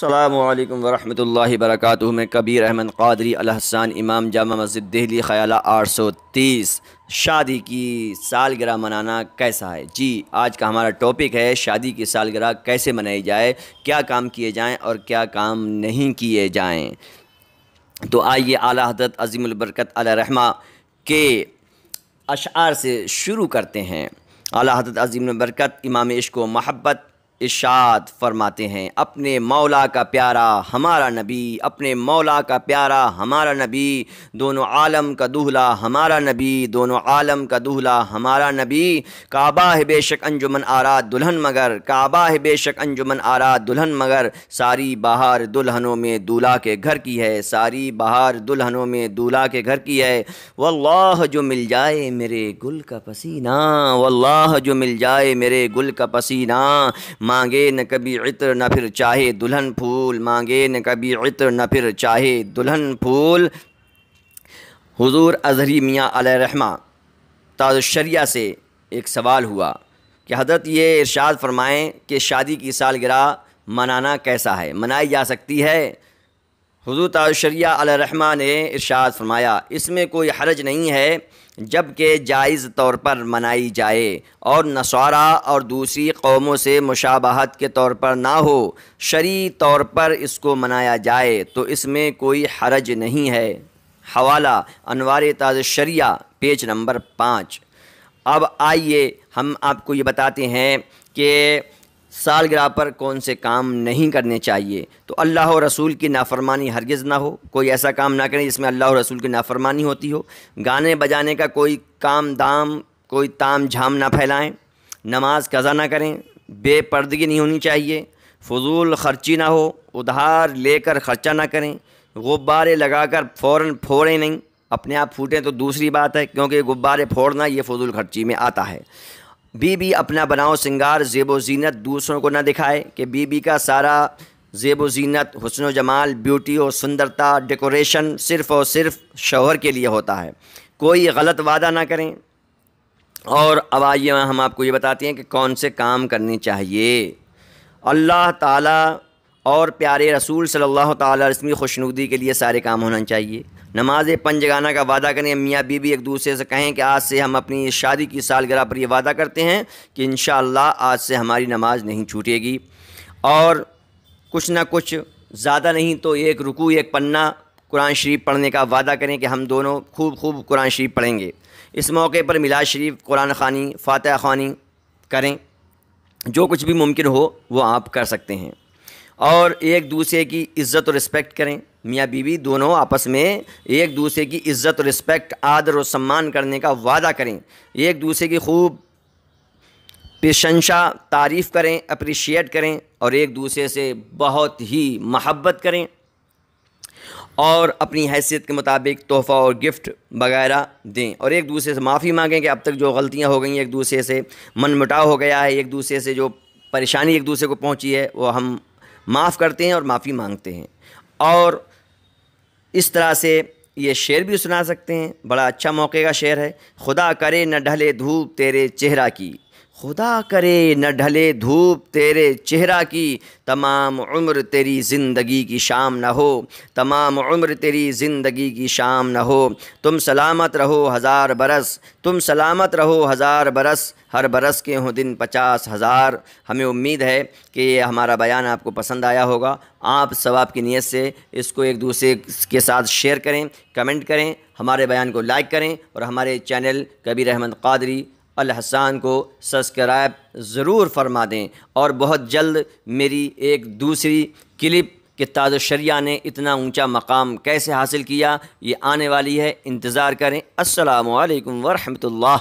السلام علیکم ورحمۃ اللہ وبرکاتہ۔ میں کبیر احمد قادری الحسان امام جامع مسجد دہلی خیالہ 830۔ شادی کی سالگرہ منانا کیسا ہے؟ جی، آج کا ہمارا ٹاپک ہے شادی کی سالگرہ کیسے منائی جائے، کیا کام کیے جائیں اور کیا کام نہیں کیے جائیں۔ تو آئیے اعلیٰ حضرت عظیم البرکت علیہ رحمہ کے اشعار سے شروع کرتے ہیں۔ اعلیٰ حضرت عظیم البرکت امام عشق و محبت ارشاد فرماتے ہیں، اپنے مولا کا پیارا ہمارا نبی، اپنے مولا کا پیارا ہمارا نبی، دونوں عالم کا دولہا ہمارا نبی، دونوں عالم کا دولہا ہمارا نبی۔ کعبہ ہے بے شک انجمن آراد دلہن مگر، کعبہ ہے بے شک انجمن آراد دلہن مگر، ساری بہار دلہنوں میں دولہا کے گھر کی ہے، ساری بہار دلہنوں میں دولہا کے گھر کی ہے۔ واللہ جو مل جائے میرے گل کا پسینہ، واللہ جو مل جائے میرے گل کا پسینہ، مانگے نہ کبھی عطر نہ پھر چاہے دلہن پھول، مانگے نہ کبھی عطر نہ پھر چاہے دلہن پھول۔ حضور اظہری میاں علیہ رحمہ تاج الشریعہ سے ایک سوال ہوا کہ حضرت یہ ارشاد فرمائیں کہ شادی کی سالگرہ منانا کیسا ہے، منائی جا سکتی ہے؟ حضور تاج الشریعہ علیہ رحمہ نے ارشاد فرمایا، اس میں کوئی حرج نہیں ہے جب کہ جائز طور پر منائی جائے اور نصارہ اور دوسری قوموں سے مشابہت کے طور پر نہ ہو، شرعی طور پر اس کو منایا جائے تو اس میں کوئی حرج نہیں ہے۔ حوالہ انوار تاج الشریعہ پیج نمبر 5۔ اب آئیے ہم آپ کو یہ بتاتے ہیں کہ سالگرہ پر کون سے کام نہیں کرنے چاہیے۔ تو اللہ و رسول کی نافرمانی ہرگز نہ ہو، کوئی ایسا کام نہ کریں جس میں اللہ و رسول کی نافرمانی ہوتی ہو۔ گانے بجانے کا کوئی کام دام، کوئی تام جھام نہ پھیلائیں، نماز قضا نہ کریں، بے پردگی نہیں ہونی چاہیے، فضول خرچی نہ ہو، ادھار لے کر خرچہ نہ کریں، غبارے لگا کر فوراً پھوڑیں نہیں، اپنے آپ پھوٹیں تو دوسری بات ہے، کیونکہ غبارے پھوڑنا یہ فضول خرچی میں آتا ہے۔ بی اپنا بناؤ سنگار زیب و زینت دوسروں کو نہ دکھائے کہ بی کا سارا زیب و زینت، حسن و جمال، بیوٹی اور سندرتا، ڈیکوریشن صرف اور صرف شوہر کے لیے ہوتا ہے۔ کوئی غلط وعدہ نہ کریں۔ اور اب آئیے ہم آپ کو یہ بتاتے ہیں کہ کون سے کام کرنے چاہیے۔ اللہ تعالیٰ اور پیارے رسول صلی اللہ تعالیٰ علیہ وسلم کی خوشنودی کے لیے سارے کام ہونا چاہیے۔ نماز پنجگانہ کا وعدہ کریں، میاں بیوی ایک دوسرے سے کہیں کہ آج سے ہم اپنی شادی کی سالگرہ پر یہ وعدہ کرتے ہیں کہ انشاءاللہ آج سے ہماری نماز نہیں چھوٹے گی، اور کچھ نہ کچھ زیادہ نہیں تو ایک رکوع ایک پنہ قرآن شریف پڑھنے کا وعدہ کریں کہ ہم دونوں خوب قرآن شریف پڑھیں گے۔ اس موقع پر میلاد شریف، قرآن خوانی، فاتحہ خوانی کریں، جو کچھ بھی ممکن ہو وہ آپ کر سکتے ہیں۔ اور ایک دوسرے کی عزت و رسپیکٹ کریں، میاں بیوی دونوں آپس میں ایک دوسرے کی عزت و رسپیکٹ، آدر و سمان کرنے کا وعدہ کریں، ایک دوسرے کی خوب پیشنشا تعریف کریں، اپریشیٹ کریں، اور ایک دوسرے سے بہت ہی محبت کریں، اور اپنی حیثیت کے مطابق تحفہ اور گفٹ وغیرہ دیں، اور ایک دوسرے سے معافی مانگیں کہ اب تک جو غلطیاں ہو گئی ہیں، ایک دوسرے سے من مٹاؤ ہو گیا ہے، ایک دوسرے سے جو پریشانی ایک دوسرے کو پہنچی ہے وہ ہم معاف کرتے ہیں اور معافی مانگتے ہیں۔ اور اس طرح سے یہ شعر بھی سنا سکتے ہیں، بڑا اچھا موقع کا شعر ہے۔ خدا کرے نہ ڈھلے دھوپ تیرے چہرہ کی، خدا کرے نہ ڈھلے دھوپ تیرے چہرہ کی، تمام عمر تیری زندگی کی شام نہ ہو، تمام عمر تیری زندگی کی شام نہ ہو، تم سلامت رہو ہزار برس، تم سلامت رہو ہزار برس، ہر برس کے ہوں دن 50,000۔ ہمیں امید ہے کہ یہ ہمارا بیان آپ کو پسند آیا ہوگا۔ آپ ثواب کی نیت سے اس کو ایک دوسرے کے ساتھ شیئر کریں، کمنٹ کریں، ہمارے بیان کو لائک کریں، اور ہمارے چینل کبیر احمد قادری الحسان کو سبسکرائب ضرور فرما دیں۔ اور بہت جلد میری ایک دوسری کلپ کہ تاج الشریعہ نے اتنا اونچا مقام کیسے حاصل کیا یہ آنے والی ہے، انتظار کریں۔ السلام علیکم ورحمۃ اللہ۔